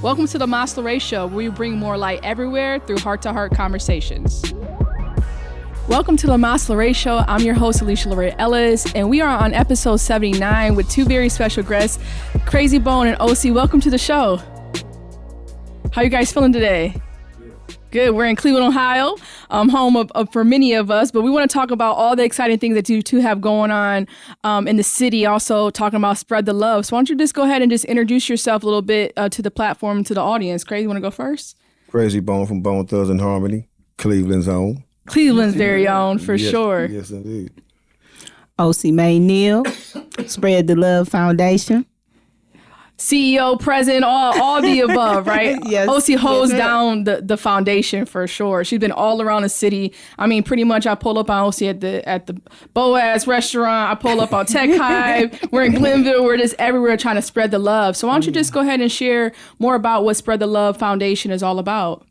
Welcome to the Ossie Show, where we bring more light everywhere through heart-to-heart conversations. Welcome to the Ossie Show. I'm your host, Alysha Ellis, and we are on episode 79 with two very special guests, Krayzie and Ossie. Welcome to the show. How you guys feeling today? Good. We're in Cleveland, Ohio, home of for many of us, but we want to talk about all the exciting things that you two have going on in the city, also talking about Spread the Love. So why don't you just go ahead and just introduce yourself a little bit to the platform, to the audience. Krayzie, you want to go first? Krayzie Bone from Bone Thugs and Harmony, Cleveland's own. Cleveland's very own, for sure. Yes, indeed. Ossie Mae Neal, Spread the Love Foundation. CEO, president, all the above, right? Yes. Ossie holds down the foundation for sure. She's been all around the city. I mean, pretty much I pull up on Ossie at the Boaz restaurant. I pull up on Tech Hive. We're in Glenville. We're just everywhere trying to spread the love. So why don't you just go ahead and share more about what Spread the Love Foundation is all about?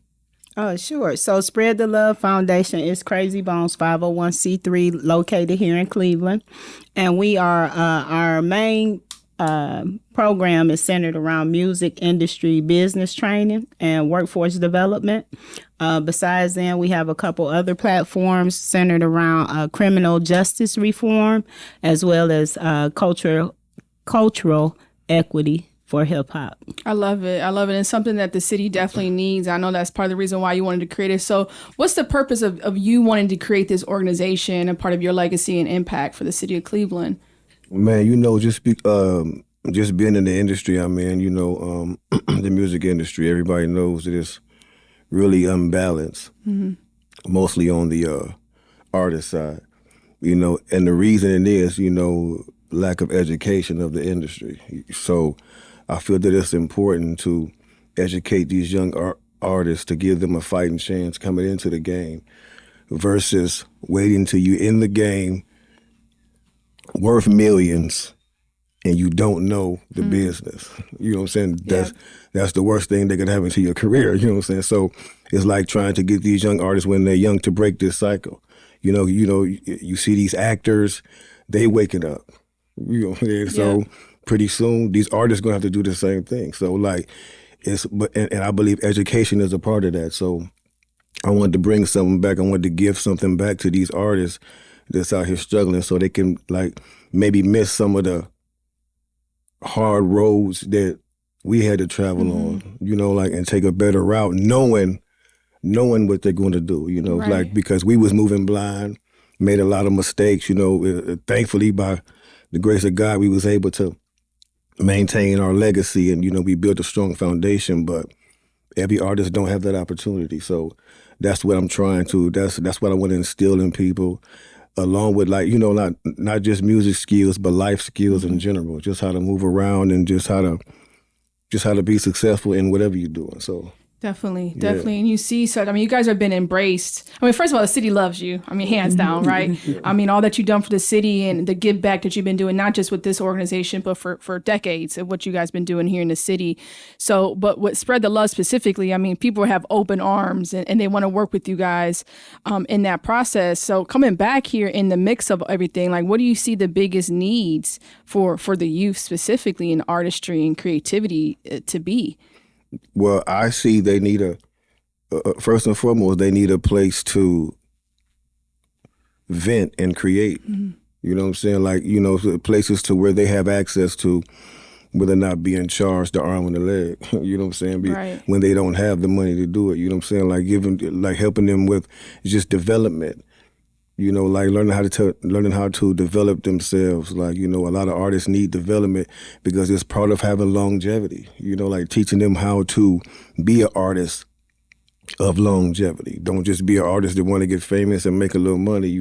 Oh, sure. So Spread the Love Foundation is Krayzie Bone's 501c3 located here in Cleveland. And we are, our main program is centered around music industry business training and workforce development. Besides that, we have a couple other platforms centered around criminal justice reform, as well as cultural equity for hip hop. I love it. It's something that the city definitely needs. I know that's part of the reason why you wanted to create it. So what's the purpose of you wanting to create this organization and part of your legacy and impact for the city of Cleveland? Man, just being in the industry I'm in, the music industry, everybody knows that it's really unbalanced, mostly on the artist side, and the reason it is, lack of education of the industry. So I feel that it's important to educate these young artists to give them a fighting chance coming into the game versus waiting till you're in the game worth millions and you don't know the business. You know what I'm saying? That's the worst thing that could happen to your career. You know what I'm saying? So it's like trying to get these young artists when they're young to break this cycle. You see these actors, they waking up. So pretty soon these artists gonna have to do the same thing. So and I believe education is a part of that. So I wanted to bring something back. I wanted to give something back to these artists that's out here struggling so they can maybe miss some of the hard roads that we had to travel on, and take a better route, knowing what they're going to do, right. Because we was moving blind, made a lot of mistakes, thankfully by the grace of God, we was able to maintain our legacy and, we built a strong foundation, but every artist don't have that opportunity. So that's what I'm trying to, that's what I want to instill in people, along with not just music skills, but life skills in general, just how to move around and just how to be successful in whatever you're doing. So Definitely. And you see, you guys have been embraced. First of all, the city loves you. Hands down, right? All that you've done for the city and the give back that you've been doing, not just with this organization, but for decades of what you guys been doing here in the city. So, but what Spread the Love specifically, people have open arms and they want to work with you guys in that process. So coming back here in the mix of everything, what do you see the biggest needs for the youth specifically in artistry and creativity to be? Well, I see they need first and foremost, they need a place to vent and create. You know what I'm saying? Places to where they have access to, whether or not being charged the arm and the leg. You know what I'm saying? Right. When they don't have the money to do it. You know what I'm saying? Helping them with just development. Learning how to develop themselves. A lot of artists need development because it's part of having longevity. Teaching them how to be an artist of longevity. Don't just be an artist that want to get famous and make a little money.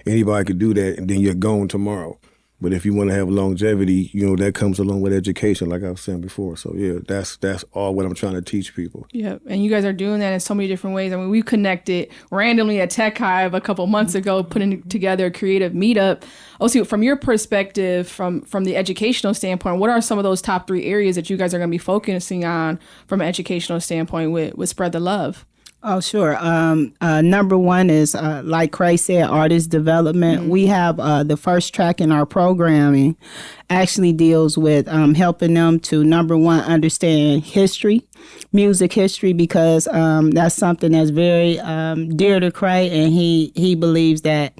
Anybody could do that and then you're gone tomorrow. But if you want to have longevity, that comes along with education, like I was saying before. So that's all what I'm trying to teach people. Yeah, and you guys are doing that in so many different ways. We connected randomly at Tech Hive a couple months ago, putting together a creative meetup. Also, from your perspective, from the educational standpoint, what are some of those top 3 areas that you guys are going to be focusing on from an educational standpoint with Spread the Love? Oh, sure. Number one is, like Cray said, artist development. We have the first track in our programming actually deals with helping them to, number one, understand history, music history, because that's something that's very dear to Cray, and he believes that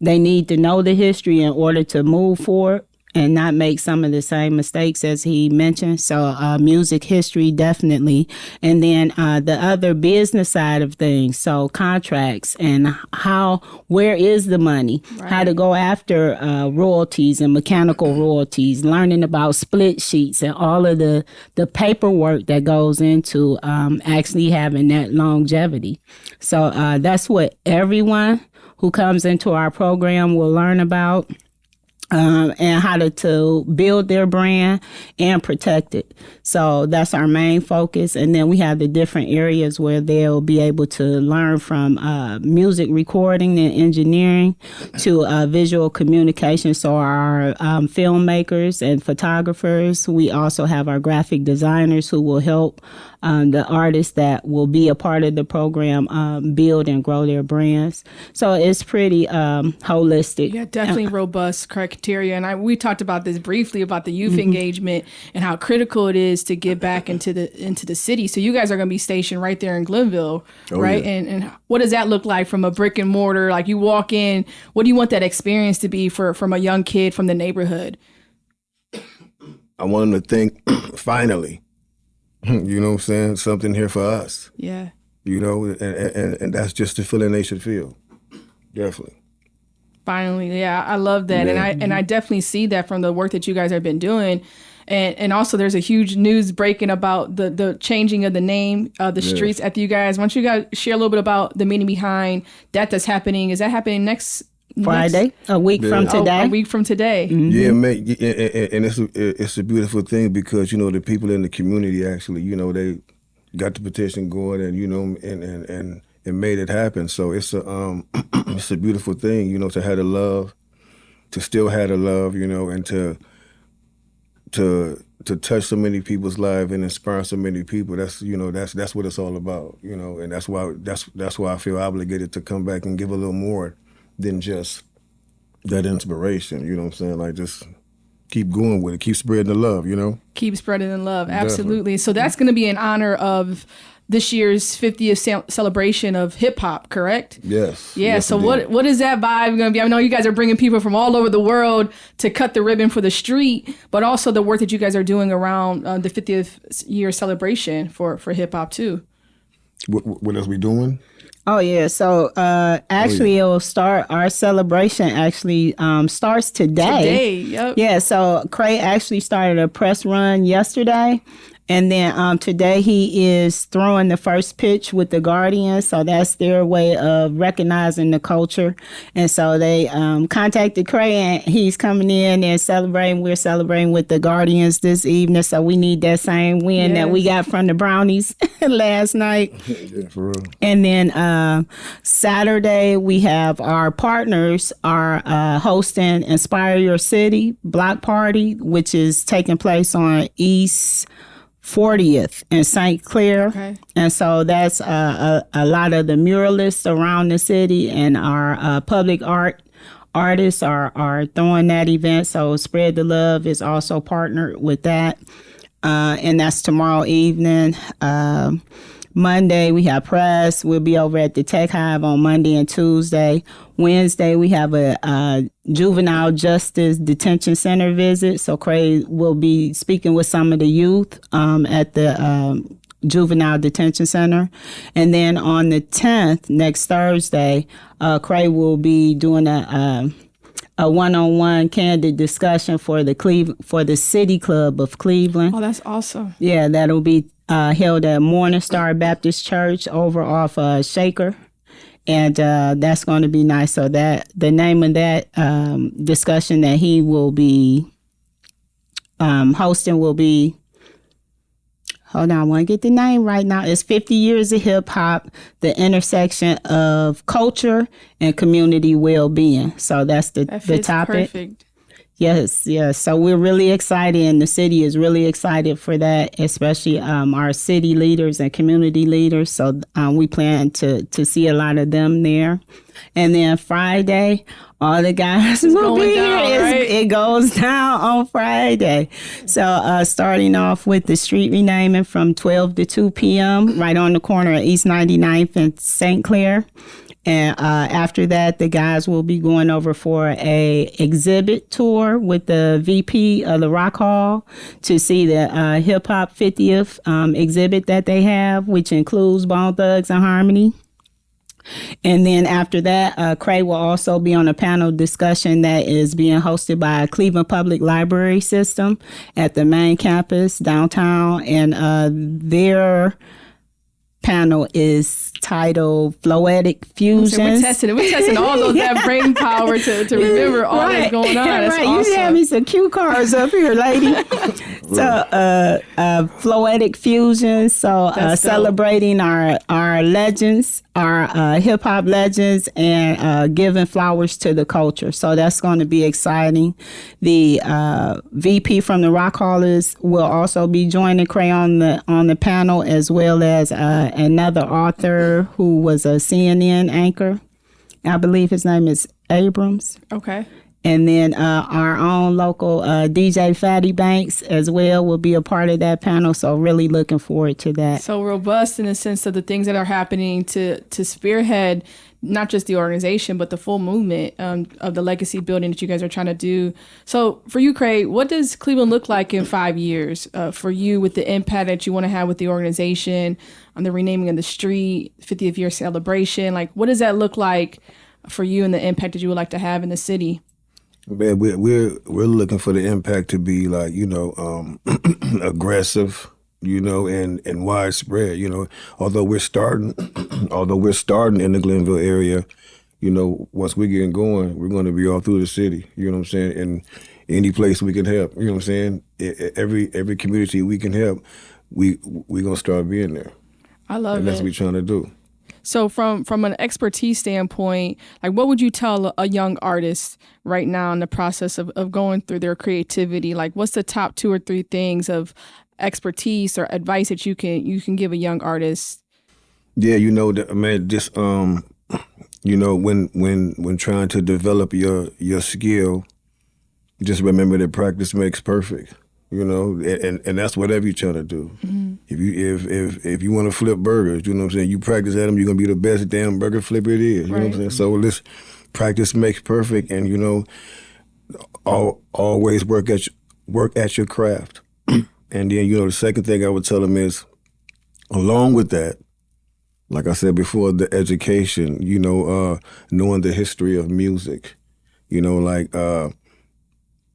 they need to know the history in order to move forward and not make some of the same mistakes as he mentioned. So music history, definitely. And then the other business side of things, so contracts and where is the money, how to go after royalties and mechanical royalties, learning about split sheets and all of the paperwork that goes into actually having that longevity. So that's what everyone who comes into our program will learn about. And how to build their brand and protect it. So that's our main focus. And then we have the different areas where they'll be able to learn from music recording and engineering to visual communication. So our filmmakers and photographers. We also have our graphic designers who will help the artists that will be a part of the program build and grow their brands. So it's pretty holistic. Yeah, definitely robust criteria. And we talked about this briefly about the youth engagement and how critical it is to get back into the city. So you guys are going to be stationed right there in Glenville, right? Yeah. And what does that look like from a brick and mortar? Like you walk in, what do you want that experience to be from a young kid from the neighborhood? I want them to think, finally, you know what I'm saying? Something here for us. Yeah. You know, and that's just the feeling they should feel. Definitely. Finally, yeah, I love that. Yeah. And I definitely see that from the work that you guys have been doing. And also there's a huge news breaking about the changing of the name of the streets after you guys. Why don't you guys share a little bit about the meaning behind that's happening? Is that happening next Friday, a week from today? A week from today. Mm-hmm. Yeah, man, and it's a beautiful thing because, you know, the people in the community actually, you know, they got the petition going and, you know, and made it happen. So it's a it's a beautiful thing, you know, to have the love, to still have the love, you know, and to touch so many people's lives and inspire so many people. That's, you know, that's what it's all about, you know, and that's why I feel obligated to come back and give a little more than just that inspiration, you know what I'm saying? Like just keep going with it, keep spreading the love, you know? Keep spreading the love, absolutely. Definitely. So that's going to be in honor of this year's 50th celebration of hip hop, correct? Yes. Yeah. Yes, so indeed. what is that vibe going to be? I know you guys are bringing people from all over the world to cut the ribbon for the street, but also the work that you guys are doing around the 50th year celebration for hip hop too. What else we doing? Oh, yeah. So actually, it will start. Our celebration actually starts today. Today, yep. Yeah. So Cray actually started a press run yesterday. And then today he is throwing the first pitch with the Guardians. So that's their way of recognizing the culture. And so they contacted Cray and he's coming in and celebrating. We're celebrating with the Guardians this evening. So we need that same win that we got from the Brownies last night. Yeah, for real. And then Saturday we have our partners are hosting Inspire Your City Block Party, which is taking place on East 40th in St. Clair. Okay. And so that's a lot of the muralists around the city and our public art artists are throwing that event. So Spread the Love is also partnered with that. And that's tomorrow evening. Monday, we have press. We'll be over at the Tech Hive on Monday and Tuesday. Wednesday, we have a juvenile justice detention center visit. So Cray will be speaking with some of the youth at the juvenile detention center. And then on the 10th, next Thursday, Cray will be doing a one-on-one candid discussion for the City Club of Cleveland. Oh, that's awesome. Yeah, that'll be held at Morning Star Baptist Church over off Shaker. And that's going to be nice. So that the name of that discussion that he will be hosting will be, hold on, I want to get the name right now. It's 50 Years of Hip Hop, the intersection of culture and community well-being. So that's the topic. Perfect. Yes, yes. So we're really excited, and the city is really excited for that, especially our city leaders and community leaders. So we plan to see a lot of them there. And then Friday, all the guys will be here. Right? It goes down on Friday. So starting off with the street renaming from 12 to 2 p.m. right on the corner of East 99th and St. Clair. And after that, the guys will be going over for a exhibit tour with the VP of the Rock Hall to see the Hip Hop 50th exhibit that they have, which includes Bone Thugs and Harmony. And then after that, Cray will also be on a panel discussion that is being hosted by Cleveland Public Library System at the main campus downtown. And their panel is titled Floetic Fusions. So we're testing all those that brain power to remember all that's going on. That's right. awesome. You have me some cue cards up here, lady. So Floetic Fusions. So celebrating our legends, our hip hop legends, and giving flowers to the culture. So that's going to be exciting. The VP from the Rock Hallers will also be joining Cray on the panel, as well as another author who was a CNN anchor. I believe his name is Abrams. Okay. And then our own local DJ Fatty Banks as well will be a part of that panel. So really looking forward to that. So robust in the sense of the things that are happening to spearhead not just the organization, but the full movement of the legacy building that you guys are trying to do. So for you, Craig, what does Cleveland look like in 5 years for you with the impact that you want to have with the organization, on the renaming of the street, 50th year celebration? Like, what does that look like for you and the impact that you would like to have in the city? Man, we're looking for the impact to be like, aggressive, and widespread, although we're starting in the Glenville area, once we get going, we're going to be all through the city, you know what I'm saying? And any place we can help, you know what I'm saying? Every community we can help, we're going to start being there. I love it. And that's what we're trying to do. So from an expertise standpoint, like what would you tell a young artist right now in the process of going through their creativity? Like what's the top 2 or 3 things of expertise or advice that you can give a young artist? Yeah, just when trying to develop your skill, just remember that practice makes perfect. And that's whatever you're trying to do. Mm-hmm. If you want to flip burgers, you know what I'm saying, you practice at them, you're gonna be the best damn burger flipper it is. You know what I'm saying? So this practice makes perfect, and always work at your craft. And then the second thing I would tell them is, along with that, like I said before, the education. Knowing the history of music.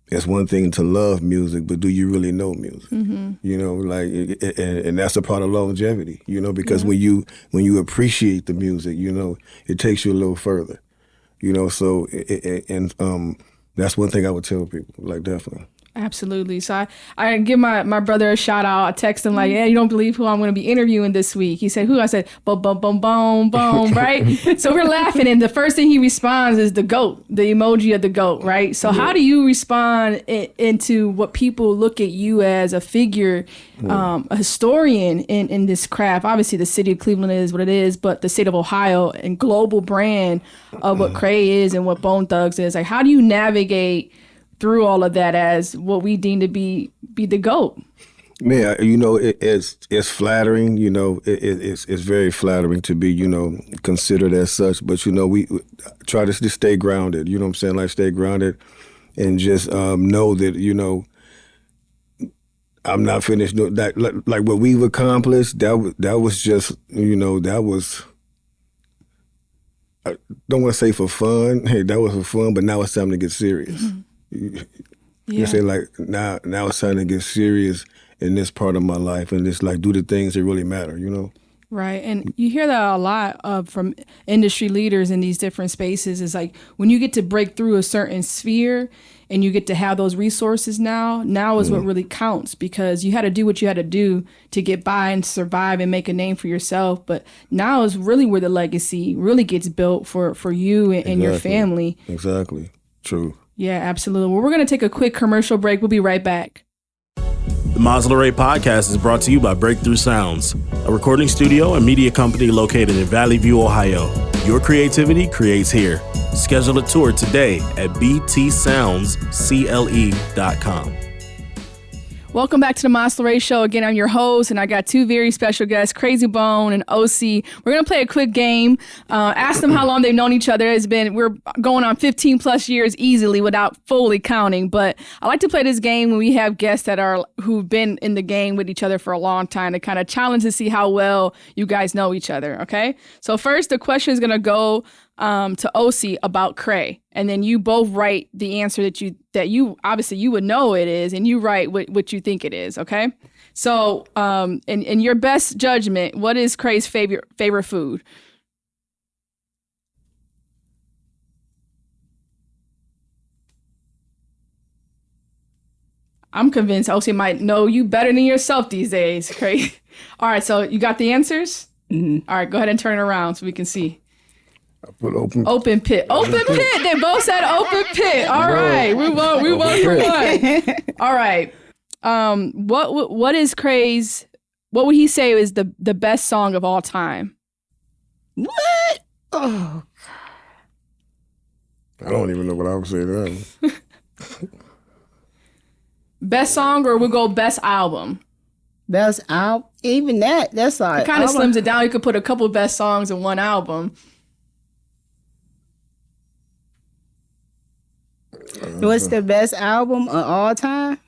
It's one thing to love music, but do you really know music? Mm-hmm. And that's a part of longevity, because when you appreciate the music, it takes you a little further, so, that's one thing I would tell people, like, definitely. Absolutely. So I give my brother a shout out. I text him like, yeah, you don't believe who I'm going to be interviewing this week. He said, who? I said, boom, boom, boom, boom, boom, right? So we're laughing. And the first thing he responds is the goat, the emoji of the goat, right? So how do you respond into what people look at you as a figure, a historian in this craft? Obviously, the city of Cleveland is what it is, but the state of Ohio and global brand of what Cray is and what Bone Thugs is. Like, how do you navigate through all of that as what we deem to be the GOAT? Man, it's flattering, it's very flattering to be, considered as such. But, we try to just stay grounded, you know what I'm saying? Like, stay grounded and just know that, I'm not finished. Like what we've accomplished, that was just, that was, I don't want to say for fun. Hey, that was for fun, but now it's time to get serious. Mm-hmm. You say, like, now it's time to get serious in this part of my life and just, like, do the things that really matter, Right. And you hear that a lot from industry leaders in these different spaces. Is like when you get to break through a certain sphere and you get to have those resources now is what really counts, because you had to do what you had to do to get by and survive and make a name for yourself. But now is really where the legacy really gets built for you and your family. Exactly. True. Yeah, absolutely. Well, we're going to take a quick commercial break. We'll be right back. The Maslow podcast is brought to you by Breakthrough Sounds, a recording studio and media company located in Valley View, Ohio. Your creativity creates here. Schedule a tour today at btsoundscle.com. Welcome back to the Maslow Show. Again, I'm your host, and I got two very special guests, Krayzie Bone and Ossie. We're going to play a quick game. Ask them how long they've known each other. We're going on 15 plus years easily without fully counting. But I like to play this game when we have guests who've been in the game with each other for a long time to kind of challenge to see how well you guys know each other. Okay. So first, the question is going to go to Ossie about Cray, and then you both write the answer that you obviously you would know it is, and you write what you think it is. Okay, so in your best judgment, what is Cray's favorite food? I'm convinced Ossie might know you better than yourself these days, Cray. All right, so you got the answers. Mm-hmm. All right, go ahead and turn it around so we can see. I put open pit. Open pit. They both said open pit. All right. We won. All right. What is Kray's, what would he say is the best song of all time? What? Oh. I don't even know what I would say to that. Best song, or we'll go best album? Best album? Even that's like... It kind of slims it down. You could put a couple best songs in one album. What's the best album of all time?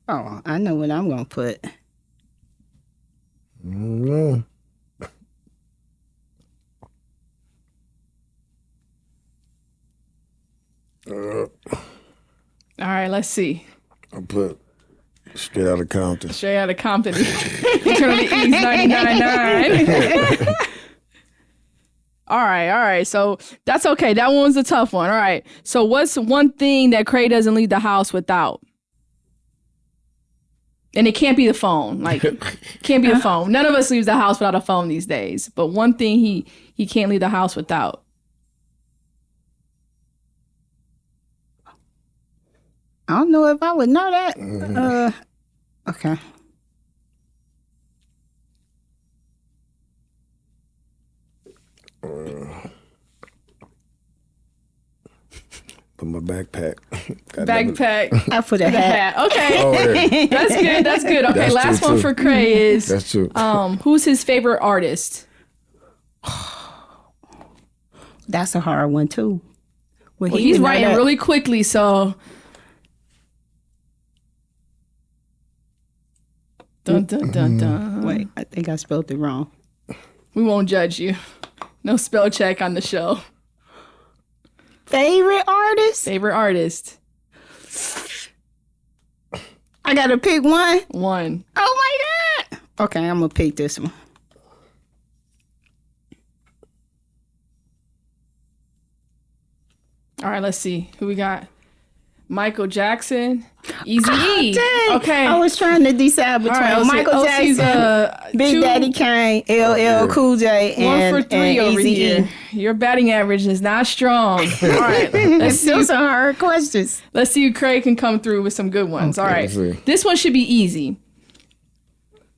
Oh, I know what I'm going to put. No. All right, let's see. I put Straight Outta Compton. Straight Outta Compton. Eternally East 99.9. All right. So that's okay. That one's a tough one. All right. So what's one thing that Cray doesn't leave the house without? And it can't be the phone. Like, can't be a phone. None of us leaves the house without a phone these days. But one thing he can't leave the house without. I don't know if I would know that. Okay. Put my backpack. Backpack. I put a hat. Okay. Oh, yeah. That's good. Okay, That's last true, one too. for Cray is That's true. Who's his favorite artist? That's a hard one, too. Well, he's writing really quickly, so... Dun, dun, dun, dun. Wait, I think I spelled it wrong. We won't judge you. No spell check on the show. Favorite artist? Favorite artist. I got to pick one? One. Oh, my God. Okay, I'm going to pick this one. All right, let's see. Who we got? Michael Jackson. Easy. Dang. Okay. I was trying to decide between Michael Jackson, Big Daddy Kane, LL Cool J, and 1 for 3 over Eazy-E. here. Your batting average is not strong. All right. Let's see. Those are hard questions. Let's see if Craig can come through with some good ones. Okay. All right. Let's see. This one should be easy.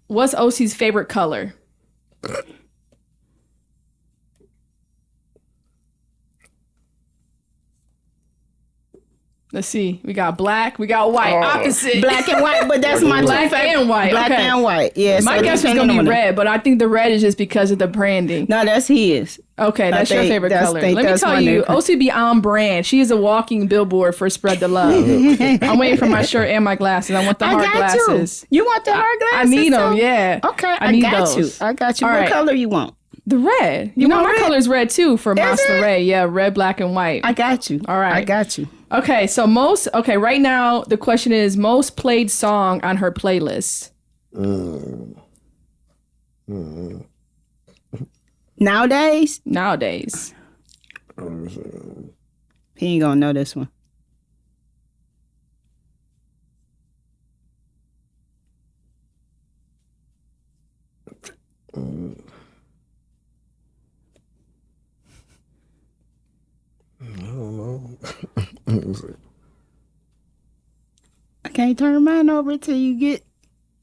What's Ossie's favorite color? Let's see. We got black. We got white. Opposite. Black and white, but that's my Black favorite. and white. Black Okay. and white. Yeah. My so guess was depending going to on be the- red, but I think the red is just because of the branding. No, that's his. Okay, that's your think favorite that's- color. think Let me that's tell my you, favorite. Ossie be on brand. She is a walking billboard for Spread the Love. I'm waiting for my shirt and my glasses. I want the hard glasses. You want the hard I glasses? need them, too? yeah. Okay, I need got those. you. I got you. All What right. color you want? The red. You know want my red? color's red too for Monster it? Ray. Yeah, red, black, and white. I got you. All right. I got you. Okay, so right now the question is most played song on her playlist. Nowadays, he ain't gonna know this one. I don't know. I can't turn mine over till you get.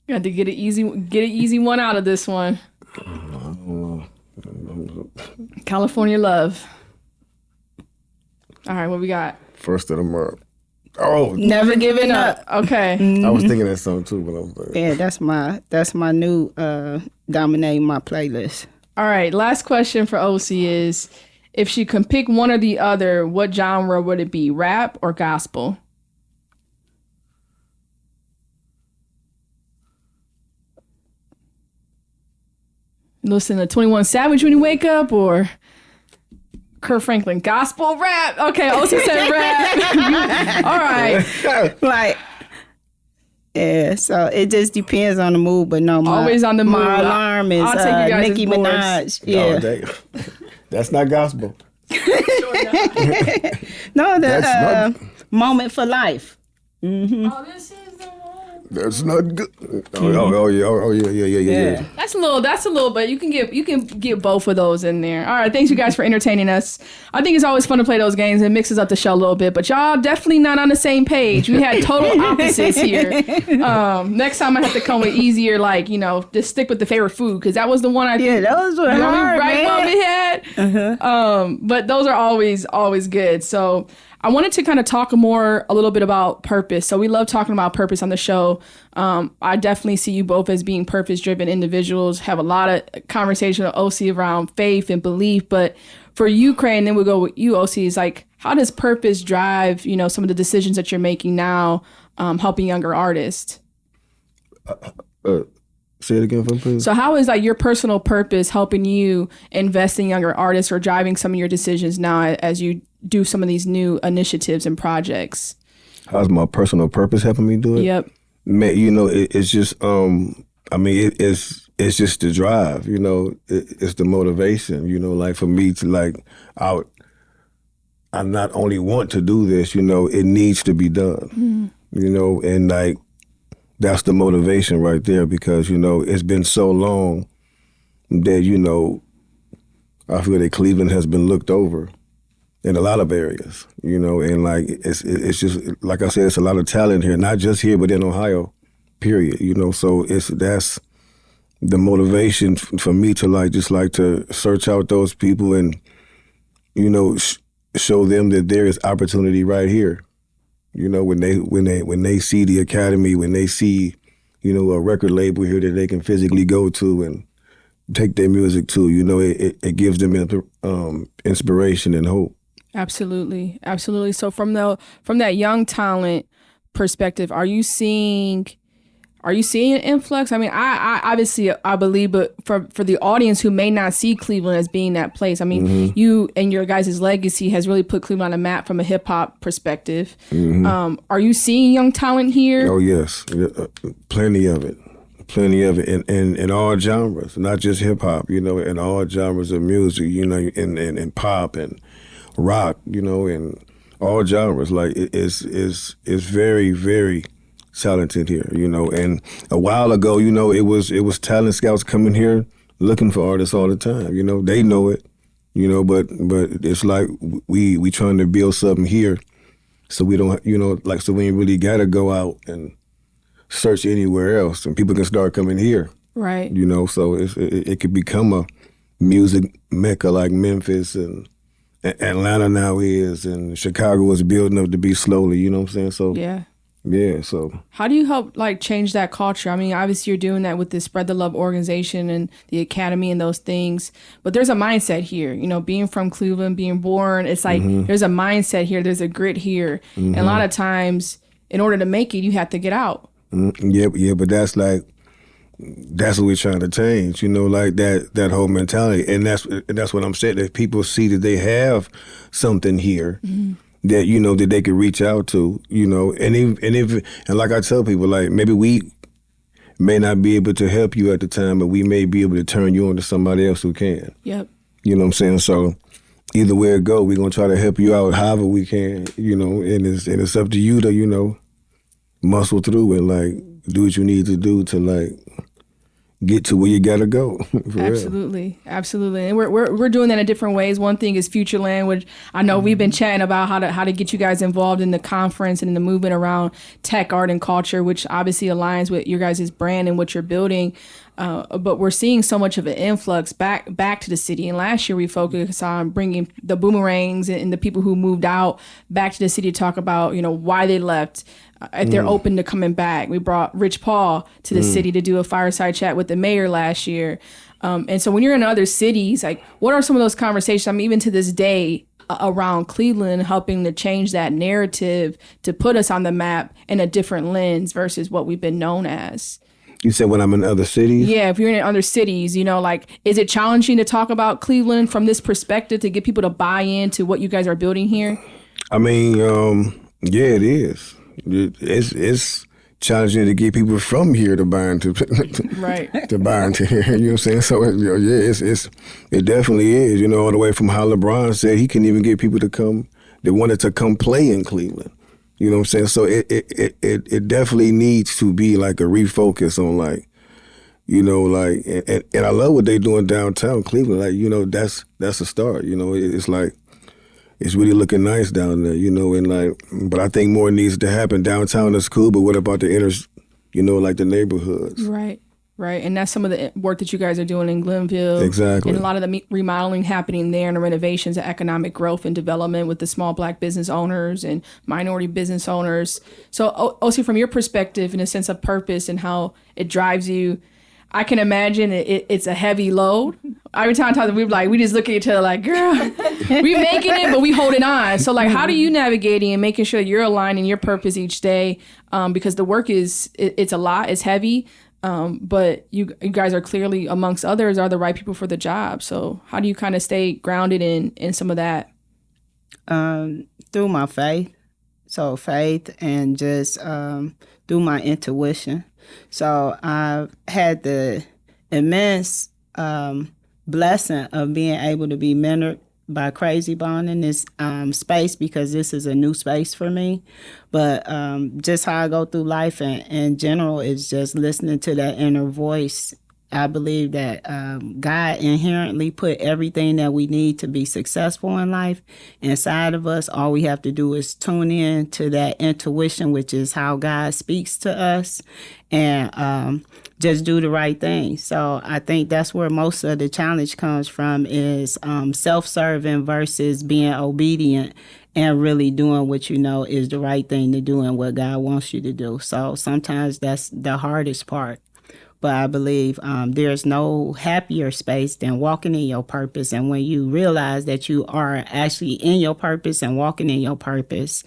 You had to get an easy one out of this one. California Love. All right, what we got? First of the month. Oh, Never Giving Up. Okay. I was thinking that song too, but I was like, Yeah, that's my new dominating my playlist. All right, last question for Ossie is, if she can pick one or the other, what genre would it be, rap or gospel? Listen to 21 Savage when you wake up, or Kurt Franklin, gospel, rap? Okay, Ossie said rap. All right. Like, yeah, so it just depends on the mood, but no, Always on the mood. My alarm is I'll take you guys' Nicki boards. Minaj. Yeah. oh, that's not gospel. No, That's the Moment for Life. Oh, this is the one. That's not good. Yeah. That's a little, but you can get both of those in there. All right, thanks you guys for entertaining us. I think it's always fun to play those games. It mixes up the show a little bit, but y'all definitely not on the same page. We had total opposites here. Next time I have to come with easier, like, just stick with the favorite food, because that was the one I think. Yeah, those were hard, right man. one we had. But those are always good. So I wanted to kind of talk a little bit about purpose. So we love talking about purpose on the show. I definitely see you both as being purpose-driven individuals, have a lot of conversation with Ossie around faith and belief. But for you, Cray, and then we'll go with you, Ossie, is like, how does purpose drive, some of the decisions that you're making now, helping younger artists? Say it again for me, please. So how is like your personal purpose helping you invest in younger artists or driving some of your decisions now as you do some of these new initiatives and projects? How's my personal purpose helping me do it? Yep. Man, it's just, it's just the drive, it's the motivation, like for me to I not only want to do this, it needs to be done, and like, that's the motivation right there, because, it's been so long that, I feel that Cleveland has been looked over in a lot of areas, and like, it's just, like I said, it's a lot of talent here, not just here, but in Ohio, period, so that's the motivation for me to to search out those people and, show them that there is opportunity right here. When they see the academy, when they see, a record label here that they can physically go to and take their music to, it gives them inspiration and hope. Absolutely. So from that young talent perspective, are you seeing an influx? I mean, I obviously I believe, but for the audience who may not see Cleveland as being that place, I mean, you and your guys' legacy has really put Cleveland on the map from a hip hop perspective. Are you seeing young talent here? Oh yes, plenty of it, in all genres, not just hip hop. In all genres of music. In pop and rock. In all genres. Like it's very, very talented here, and a while ago, it was talent scouts coming here looking for artists all the time, they know it, but it's like we trying to build something here, so we don't, so we ain't really gotta go out and search anywhere else, and people can start coming here, right? So it could become a music mecca like Memphis and Atlanta now is, and Chicago is building up to be slowly, you know what I'm saying? So yeah, so. How do you help change that culture? I mean, obviously you're doing that with the Spread the Love organization and the academy and those things, but there's a mindset here, being from Cleveland, being born, it's like there's a mindset here, there's a grit here. And a lot of times, in order to make it, you have to get out. Yeah, but that's what we're trying to change, like that whole mentality. And that's what I'm saying, that people see that they have something here. That that they could reach out to, and like I tell people, like maybe we may not be able to help you at the time, but we may be able to turn you on to somebody else who can. Yep. You know what I'm saying? So either way it go, we're gonna try to help you out however we can, and it's up to you to, muscle through and do what you need to do to get to where you gotta go. Absolutely, absolutely, and we're doing that in different ways. One thing is Futureland, which I know we've been chatting about how to get you guys involved in the conference and in the movement around tech, art, and culture, which obviously aligns with your guys' brand and what you're building. But we're seeing so much of an influx back to the city. And last year we focused on bringing the boomerangs and the people who moved out back to the city to talk about, why they left. If they're open to coming back. We brought Rich Paul to the city to do a fireside chat with the mayor last year. And so when you're in other cities, like, what are some of those conversations? I mean, even to this day, around Cleveland, helping to change that narrative to put us on the map in a different lens versus what we've been known as. You said when I'm in other cities? Yeah, if you're in other cities, is it challenging to talk about Cleveland from this perspective to get people to buy into what you guys are building here? I mean, yeah, it is. It's challenging to get people from here to buy into right. to buy into here. You know what I'm saying? So it definitely is. All the way from how LeBron said he couldn't even get people to come. They wanted to come play in Cleveland. You know what I'm saying? So it definitely needs to be like a refocus on and I love what they doing downtown Cleveland. That's a start. It's like. It's really looking nice down there, but I think more needs to happen. Downtown is cool, but what about the inner, the neighborhoods? Right. And that's some of the work that you guys are doing in Glenville. Exactly. And a lot of the remodeling happening there and the renovations and economic growth and development with the small Black business owners and minority business owners. So, Ossie, from your perspective, in a sense of purpose and how it drives you, I can imagine it's a heavy load. Every time I talk to them, we just look at each other like, girl, we making it, but we holding on. So how do you navigating and making sure you're aligning your purpose each day? Because the work it's a lot, it's heavy, but you guys are clearly amongst others are the right people for the job. So how do you kind of stay grounded in some of that? Through my faith. So faith and just through my intuition. So I've had the immense blessing of being able to be mentored by Krayzie in this space because this is a new space for me. But just how I go through life in general is just listening to that inner voice. I believe that God inherently put everything that we need to be successful in life inside of us. All we have to do is tune in to that intuition, which is how God speaks to us, and just do the right thing. So I think that's where most of the challenge comes from is self-serving versus being obedient and really doing what is the right thing to do and what God wants you to do. So sometimes that's the hardest part. But I believe there's no happier space than walking in your purpose. And when you realize that you are actually in your purpose and walking in your purpose,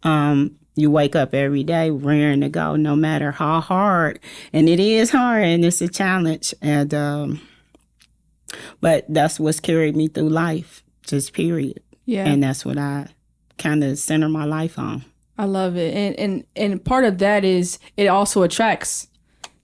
you wake up every day raring to go, no matter how hard. And it is hard and it's a challenge. And but that's what's carried me through life, just period. Yeah. And that's what I kind of center my life on. I love it. And part of that is it also attracts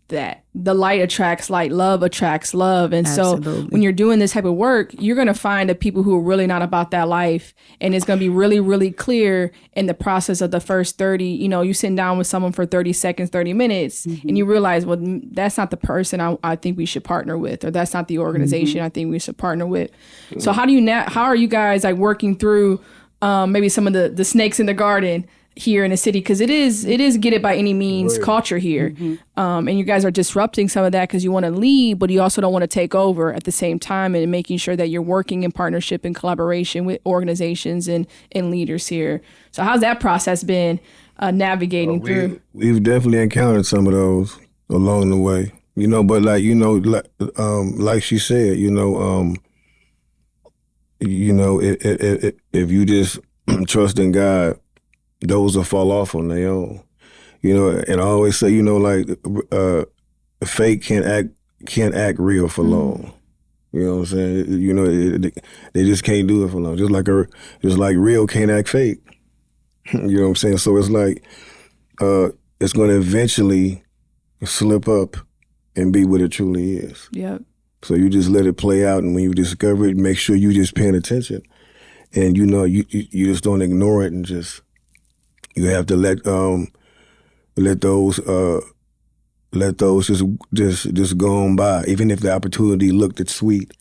that. The light attracts light, love attracts love. And Absolutely. So when you're doing this type of work, you're going to find the people who are really not about that life. And it's going to be really, really clear in the process of the first 30, you sitting down with someone for 30 seconds, 30 minutes, and you realize, well, that's not the person I think we should partner with, or that's not the organization I think we should partner with. So how are you guys working through maybe some of the snakes in the garden here in the city, because it is get it by any means culture here, and you guys are disrupting some of that because you want to lead, but you also don't want to take over at the same time, and making sure that you're working in partnership and collaboration with organizations and leaders here. So how's that process been navigating through? We've definitely encountered some of those along the way, but like she said, if you just trust in God, those will fall off on their own, and I always say, fake can't act real for long. You know what I'm saying? They just can't do it for long. Just like real can't act fake. You know what I'm saying? So it's like it's going to eventually slip up and be what it truly is. Yep. So you just let it play out, and when you discover it, make sure you just paying attention, and you just don't ignore it, and just. You have to let those let those just go on by. Even if the opportunity looked sweet,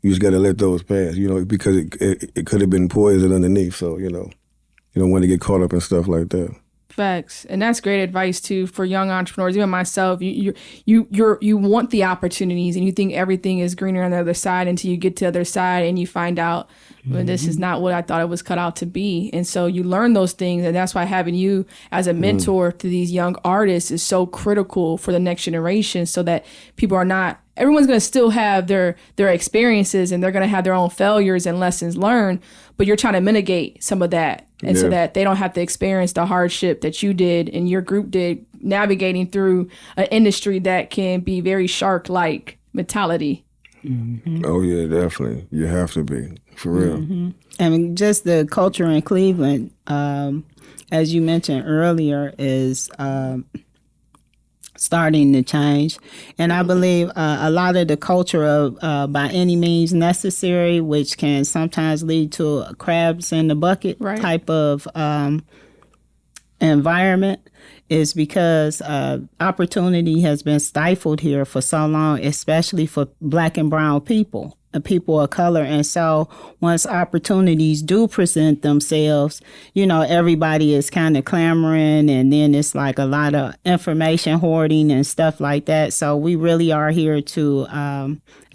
you just got to let those pass, because it could have been poison underneath. So, you don't want to get caught up in stuff like that. Facts. And that's great advice too for young entrepreneurs, even myself. You want the opportunities and you think everything is greener on the other side until you get to the other side and you find out, well, this is not what I thought it was cut out to be. And so you learn those things, and that's why having you as a mentor to these young artists is so critical for the next generation, so that people are not, everyone's going to still have their experiences and they're going to have their own failures and lessons learned, but you're trying to mitigate some of that. And so that they don't have to experience the hardship that you did and your group did, navigating through an industry that can be very shark-like mentality. Mm-hmm. Oh, yeah, definitely. You have to be, for real. Mm-hmm. I mean, just the culture in Cleveland, as you mentioned earlier, is starting to change. And I believe a lot of the culture of by any means necessary, which can sometimes lead to a crabs in the bucket type of environment, is because opportunity has been stifled here for so long, especially for Black and brown people, people of color. And so once opportunities do present themselves, everybody is kind of clamoring, and then it's like a lot of information hoarding and stuff like that. So we really are here to,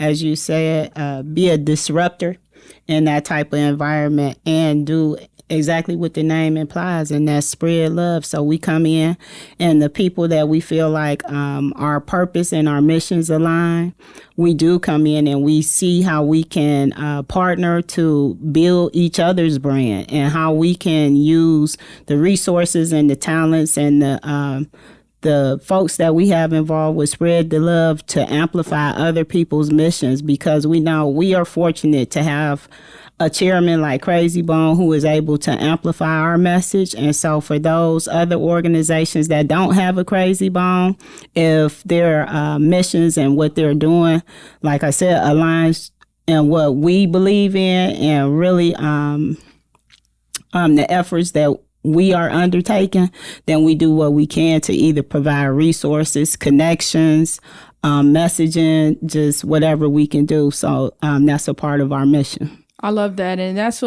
as you said, be a disruptor in that type of environment and do exactly what the name implies, and that's spread love. So we come in, and the people that we feel like our purpose and our missions align, we do come in and we see how we can partner to build each other's brand, and how we can use the resources and the talents and the folks that we have involved with Spread the Love to amplify other people's missions, because we know we are fortunate to have a chairman like Krayzie Bone who is able to amplify our message. And so for those other organizations that don't have a Krayzie Bone, if their missions and what they're doing, like I said, aligns in what we believe in, and really the efforts that we are undertaking, then we do what we can to either provide resources, connections, messaging, just whatever we can do. So that's a part of our mission. I love that. And that's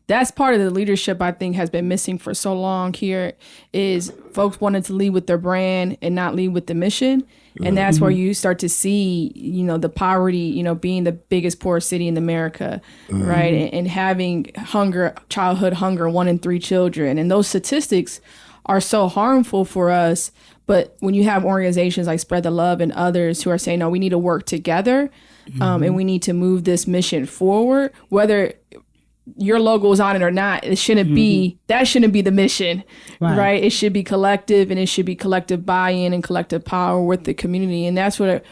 that's part of the leadership I think has been missing for so long here, is folks wanting to lead with their brand and not lead with the mission. And that's where you start to see, the poverty, being the biggest poor city in America, right? And having childhood hunger, 1 in 3 children. And those statistics are so harmful for us. But when you have organizations like Spread the Love and others who are saying, no, we need to work together, and we need to move this mission forward, whether your logo is on it or not, it shouldn't be, that shouldn't be the mission, right? It should be collective, and it should be collective buy-in and collective power with the community. And that's what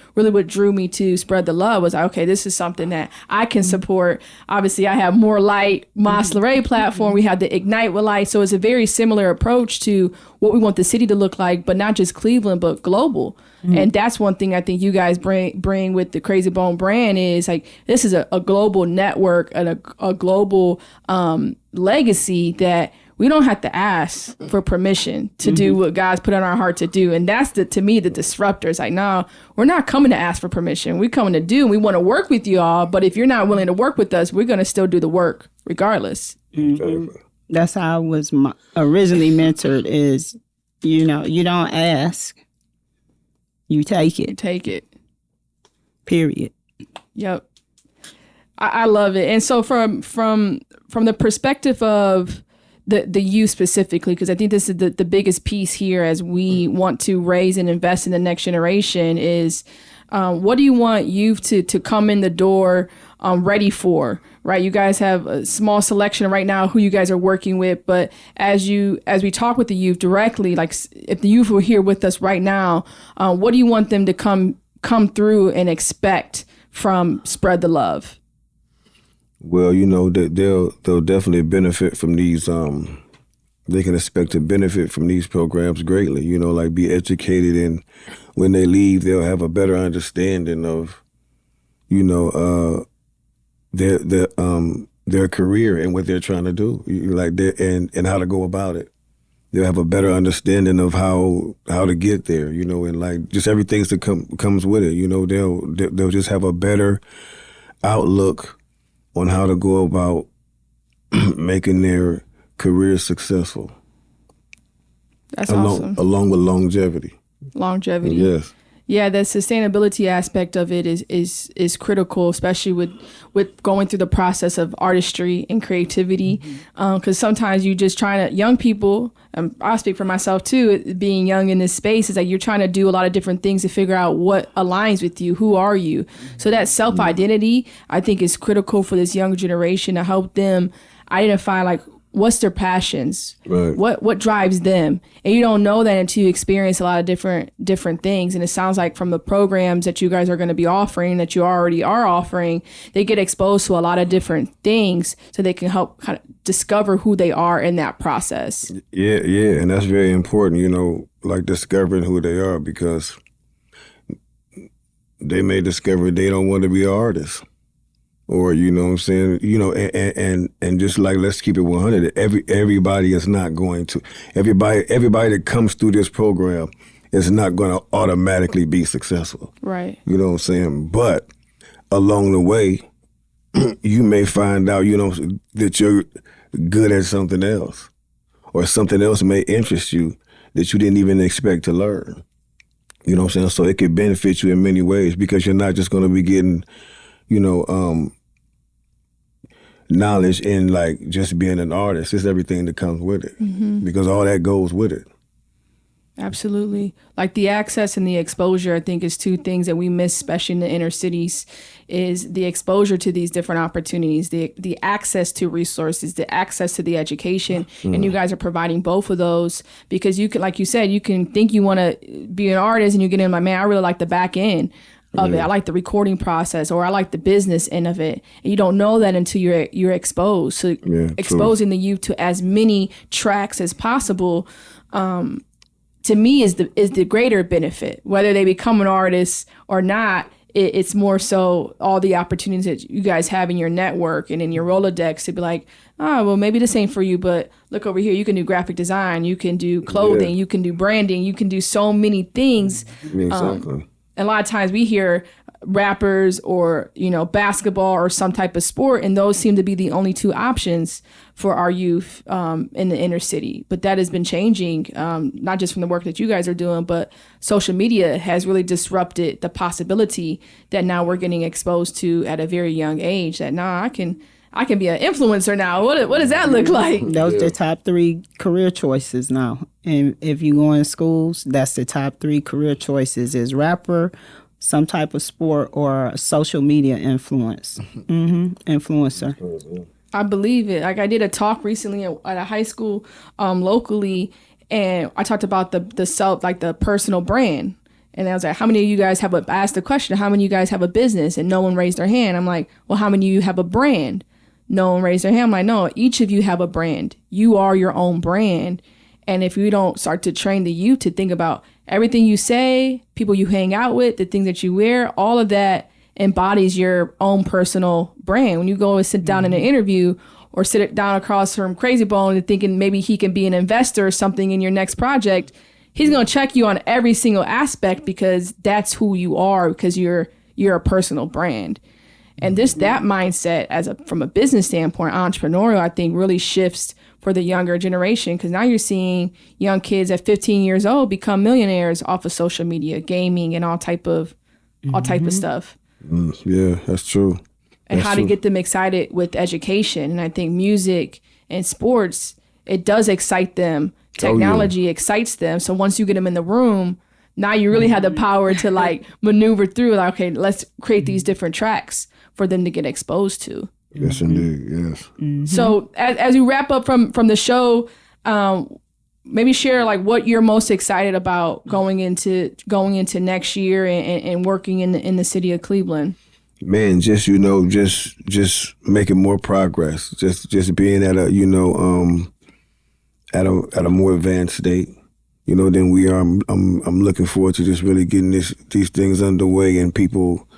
drew me to Spread the Love, was like, okay, this is something that I can support. Obviously, I have More Light, Mas Luray platform. We have the Ignite with Light. So it's a very similar approach to what we want the city to look like, but not just Cleveland, but global. And that's one thing I think you guys bring with the Krayzie Bone brand, is like, this is a global network and a global legacy that we don't have to ask for permission to do what God's put on our heart to do. And that's to me, the disruptor. It's like, no, we're not coming to ask for permission. We're coming to do, and we want to work with you all. But if you're not willing to work with us, we're going to still do the work regardless. That's how I was originally mentored, is, you don't ask. You take it. You take it. Period. Yep. I love it. And so from the perspective of the youth specifically, because I think this is the biggest piece here as we want to raise and invest in the next generation, is what do you want youth to come in the door ready for, right? You guys have a small selection right now who you guys are working with, but as we talk with the youth directly, like if the youth were here with us right now, what do you want them to come through and expect from Spread the Love? Well, they'll definitely benefit from these. They can expect to benefit from these programs greatly. Like be educated, and when they leave, they'll have a better understanding of, their career and what they're trying to do, and how to go about it. they'll have a better understanding of how to get there, you know, and like just everything that comes with it. You know, they'll just have a better outlook on how to go about making their career successful. That's awesome. Along with longevity. Longevity. Yes. Yeah, the sustainability aspect of it is critical, especially with going through the process of artistry and creativity. Because sometimes you just trying to, young people, I'll speak for myself too, being young in this space, is like you're trying to do a lot of different things to figure out what aligns with you. Who are you? So that self-identity, I think, is critical for this younger generation to help them identify like what's their passions, right. what drives them. And you don't know that until you experience a lot of different things. And it sounds like from the programs that you guys are going to be offering, that you already are offering, they get exposed to a lot of different things so they can help kind of discover who they are in that process. Yeah, and that's very important, you know, like discovering who they are, because they may discover they don't want to be an artist. Or, you know what I'm saying, you know, and just like, let's keep it 100. Everybody is not going to, everybody that comes through this program is not going to automatically be successful. Right. You know what I'm saying? But along the way, you may find out, you know, that you're good at something else, or something else may interest you that you didn't even expect to learn. You know what I'm saying? So it could benefit you in many ways, because you're not just going to be getting, you know, knowledge in like just being an artist. It's everything that comes with it, because all that goes with it. Absolutely. Like the access and the exposure, I think, is two things that we miss, especially in the inner cities, is the exposure to these different opportunities, the access to resources, the access to the education. And you guys are providing both of those, because you can, like you said, you can think you want to be an artist and you get in, like, man, I really like the back end of it. I like the recording process, or I like the business end of it. And you don't know that until you're exposed. So exposing the youth to as many tracks as possible, to me, is the greater benefit. Whether they become an artist or not, it's more so all the opportunities that you guys have in your network and in your Rolodex to be like, oh, well, maybe this ain't for you, but look over here. You can do graphic design. You can do clothing. You can do branding. You can do so many things. Exactly. A lot of times we hear rappers or, you know, basketball or some type of sport, and those seem to be the only two options for our youth in the inner city. But that has been changing, not just from the work that you guys are doing, but social media has really disrupted the possibility that now we're getting exposed to at a very young age, that I can be an influencer now. What does that look like? Those are the top 3 career choices now. And if you go in schools, that's the top 3 career choices: is rapper, some type of sport, or social media influencer. I believe it. Like, I did a talk recently at a high school locally, and I talked about the self, like the personal brand. And I was like, how many of you guys I asked the question, how many of you guys have a business? And no one raised their hand. I'm like, well, how many of you have a brand? No one raised their hand. I'm like, no, each of you have a brand. You are your own brand. And if you don't start to train the youth to think about everything you say, people you hang out with, the things that you wear, all of that embodies your own personal brand. When you go and sit down in an interview, or sit down across from Krayzie Bone and thinking maybe he can be an investor or something in your next project, he's going to check you on every single aspect, because that's who you are, because you're a personal brand. And that mindset from a business standpoint, entrepreneurial, I think really shifts for the younger generation, because now you're seeing young kids at 15 years old become millionaires off of social media, gaming, and all type of stuff. Yeah, that's true. And how to get them excited with education. And I think music and sports, it does excite them. Technology excites them. So once you get them in the room, now you really have the power to like maneuver through, like, okay, let's create these different tracks for them to get exposed to. Yes, indeed. Yes. So as we wrap up from the show, maybe share like what you're most excited about going into next year and working in the city of Cleveland. Man, just, you know, just making more progress, just being at a, you know, at a more advanced state, you know, than we are. I'm looking forward to just really getting these things underway, and people,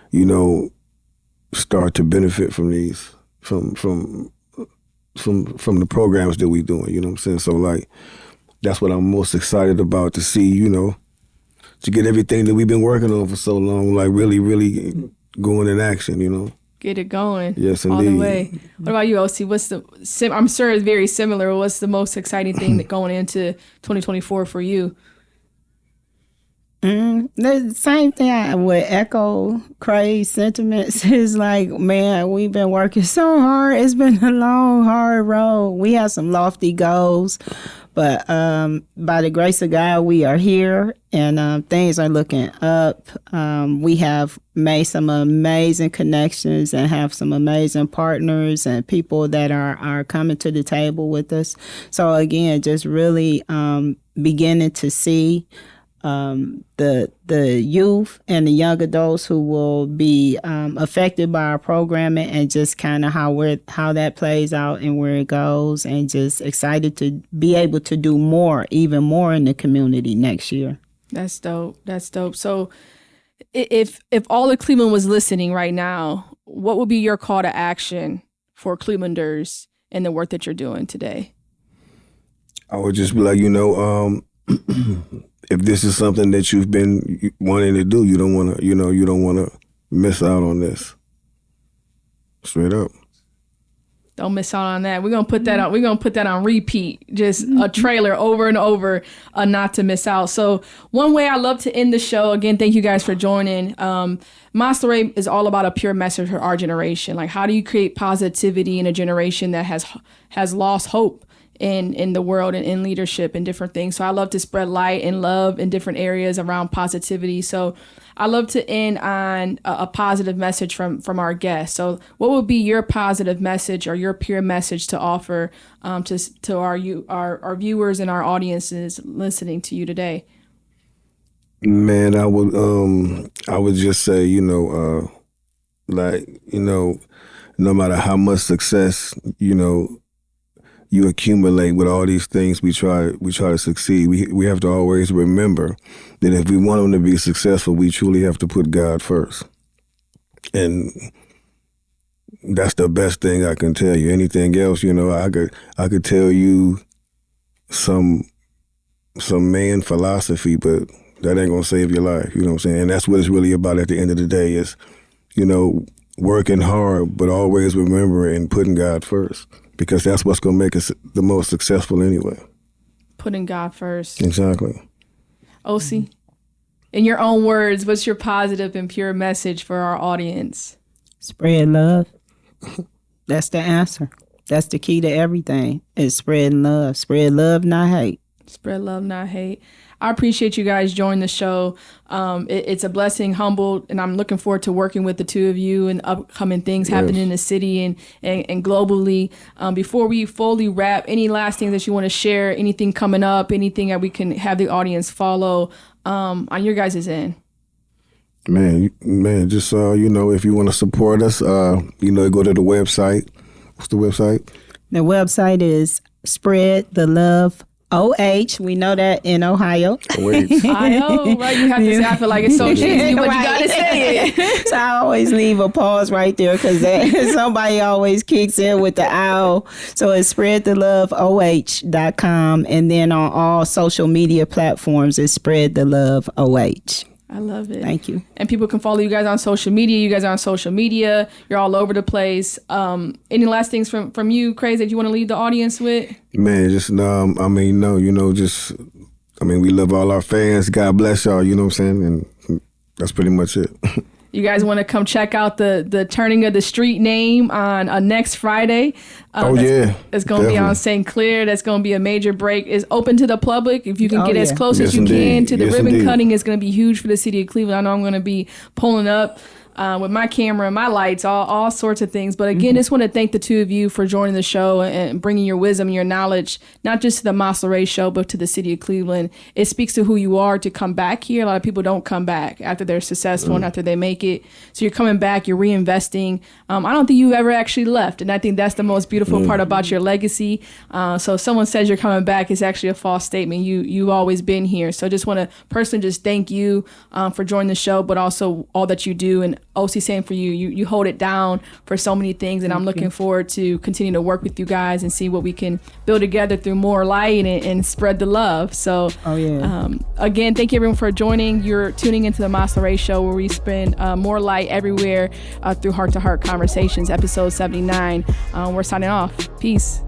you know, start to benefit from these, from the programs that we're doing, you know what I'm saying? So like, that's what I'm most excited about, to see, you know, to get everything that we've been working on for so long, like really, really going in action, you know. Get it going. Yes, all indeed. the way. What about you, Ossie? What's I'm sure it's very similar. What's the most exciting thing that going into 2024 for you? The same thing I would echo Kray's sentiments is like, man, we've been working so hard. It's been a long, hard road. We have some lofty goals, but by the grace of God, we are here and things are looking up. We have made some amazing connections and have some amazing partners and people that are coming to the table with us. So again, just really beginning to see the youth and the young adults who will be affected by our programming, and just kind of how that plays out and where it goes, and just excited to be able to do even more in the community next year. That's dope. That's dope. So if all of Cleveland was listening right now, what would be your call to action for Clevelanders in the work that you're doing today? I would just be like, you know, if this is something that you've been wanting to do, you don't want to miss out on this. Straight up. Don't miss out on that. We're gonna put that on. We're gonna put that on repeat. Just a trailer over and over, not to miss out. So one way I love to end the show. Again, thank you guys for joining. Master is all about a pure message for our generation. Like, how do you create positivity in a generation that has lost hope in the world and in leadership and different things? So I love to spread light and love in different areas around positivity. So I love to end on a positive message from our guests. So what would be your positive message or your pure message to offer to our viewers and our audiences listening to you today? Man, I would just say, you know, like, you know, no matter how much success, you know, you accumulate with all these things we try to succeed. We have to always remember that if we want them to be successful, we truly have to put God first. And that's the best thing I can tell you. Anything else, you know, I could tell you some man philosophy, but that ain't gonna save your life. You know what I'm saying? And that's what it's really about at the end of the day is, you know, working hard, but always remembering and putting God first. Because that's what's going to make us the most successful anyway. Putting God first. Exactly. Ossie, in your own words, what's your positive and pure message for our audience? Spread love. That's the answer. That's the key to everything, is spreading love. Spread love, not hate. Spread love, not hate. I appreciate you guys joining the show. It's a blessing, humbled, and I'm looking forward to working with the two of you and upcoming things happening in the city and globally. Before we fully wrap, any last things that you want to share, anything coming up, anything that we can have the audience follow on your guys' end? Man, just, you know, if you want to support us, you know, go to the website. What's the website? The website is Spread the Love OH, we know that in Ohio. I know, right? You have to say, I feel like it's so cheesy, but you got to say it. So I always leave a pause right there because somebody always kicks in with the owl. So it's spreadtheloveoh.com. And then on all social media platforms, it's Spread the Love OH. I love it. Thank you. And people can follow you guys on social media. You guys are on social media. You're all over the place. Any last things from you, Krayzie, that you want to leave the audience with? Man, just, we love all our fans. God bless y'all, you know what I'm saying? And that's pretty much it. You guys want to come check out the turning of the street name on next Friday. It's going to be on St. Clair. That's going to be a major break. It's open to the public. If you can get as close as you can to the ribbon cutting, it's going to be huge for the city of Cleveland. I know I'm going to be pulling up with my camera and my lights, all sorts of things. But again, just want to thank the two of you for joining the show and bringing your wisdom and your knowledge, not just to the Ossie Mae show, but to the city of Cleveland. It speaks to who you are to come back here. A lot of people don't come back after they're successful and after they make it. So you're coming back, you're reinvesting. I don't think you've ever actually left. And I think that's the most beautiful part about your legacy. So if someone says you're coming back, it's actually a false statement. You've always been here. So I just want to personally just thank you for joining the show, but also all that you do and Ossie, same for you. You hold it down for so many things, and I'm looking forward to continue to work with you guys and see what we can build together through more light and spread the love. So, again, thank you everyone for joining. You're tuning into the Mas LeRae Show, where we spend more light everywhere through heart-to-heart conversations, episode 79. We're signing off. Peace.